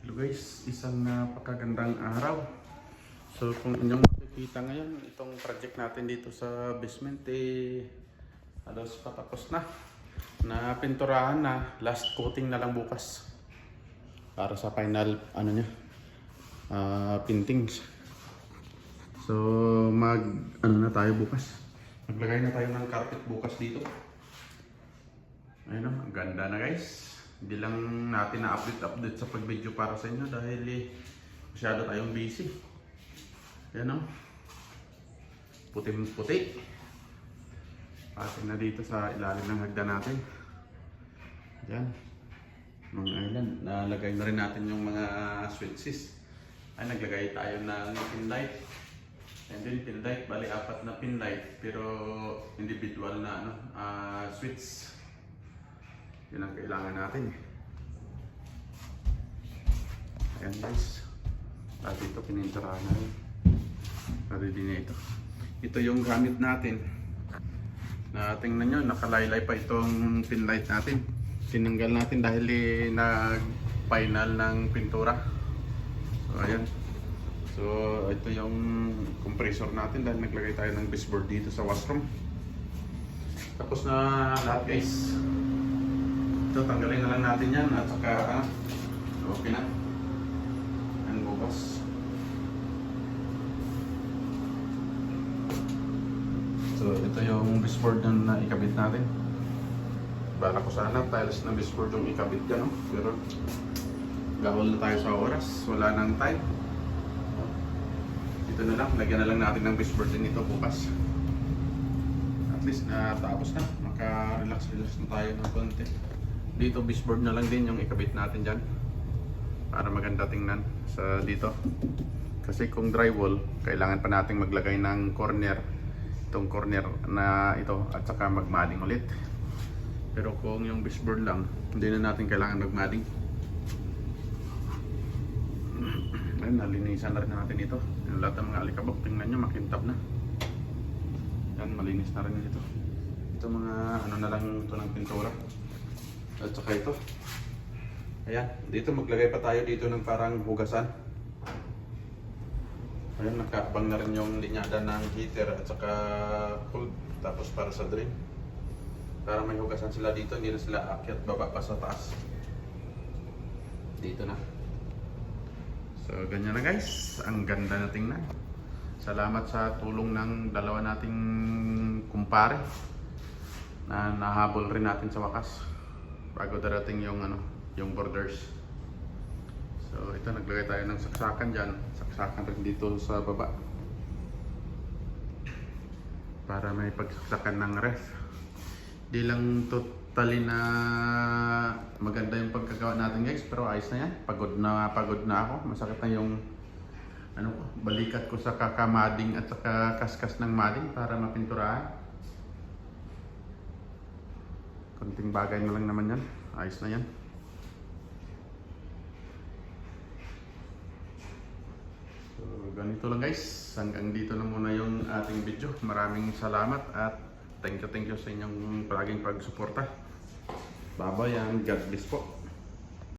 Hello guys, isang napakagandang araw. So kung inyong makikita ngayon, itong project natin dito sa basement halos patapos na. Pinturahan na, last coating na lang bukas. Para sa final paintings. So na tayo bukas. Maglagay na tayo ng carpet bukas dito. Ayun, ang ganda na guys. Hindi lang natin na-update sa pag-video para sa inyo dahil masyado tayong busy. Yan o. Puting-puti. Pati na dito sa ilalim ng hagdan natin. Yan. Mga island. Nalagay na rin natin yung mga switches. Ay, naglagay tayo ng pin light. And then pin light. Bali, 4 na pin light. Pero individual na switch. Yun ang kailangan natin. Ayan guys. At ito pininturahan na rin. Ready na ito. Ito yung gamit natin. Tingnan nyo, nakalaylay pa itong pin light natin. Tinanggal natin dahil nag-final ng pintura. So ayan. So ito yung compressor natin dahil naglagay tayo ng baseboard dito sa washroom. Tapos na lahat guys. Ito, tanggalin na lang natin yan at saka okay na. Yan bukas. So ito yung baseboard na ikabit natin. Bala ko sana tiles na baseboard yung ikabit dyan, no? Pero gahol na tayo sa oras. Wala nang time. Ito na lang, lagyan na lang natin ng baseboard din ito bukas. At least natapos na. Maka-relax na tayo ng konti. Dito baseboard na lang din yung ikabit natin dyan para maganda tingnan sa dito. Kasi kung drywall, kailangan pa nating maglagay ng corner, itong corner na ito, at saka magmadding ulit. Pero kung yung baseboard lang, hindi na natin kailangan magmadding. Ayun, nalinisan na rin natin ito. Yung lahat ng mga alikabok, tingnan nyo, makintab na. Yan, malinis na rin ito. Ito mga na lang ito ng pintura. At saka ito. Ayan, dito maglagay pa tayo dito ng parang hugasan. Ayan, nakaabang na rin yung linyada ng heater at saka cold. Tapos para sa drain. Para may hugasan sila dito, hindi na sila aakyat baba pa sa taas. Dito na. So ganyan na guys, ang ganda na tingnan. Salamat sa tulong ng dalawa nating kumpare na nahabol rin natin sa wakas bago darating yung yung borders. So ito, naglagay tayo ng saksakan dyan, saksakan rin dito sa baba para may pagsaksakan ng ref. Di lang totally na maganda yung pagkagawa natin guys, pero ayos na yan. Pagod na ako, masakit na yung balikat ko sa kakamading at saka kaskas ng mading para mapinturahan. Konting bagay na lang naman yan. Ayos na yan. So, ganito lang guys. Hanggang dito na muna yung ating video. Maraming salamat at thank you sa inyong palaging pagsuporta. Bye-bye and God bless po.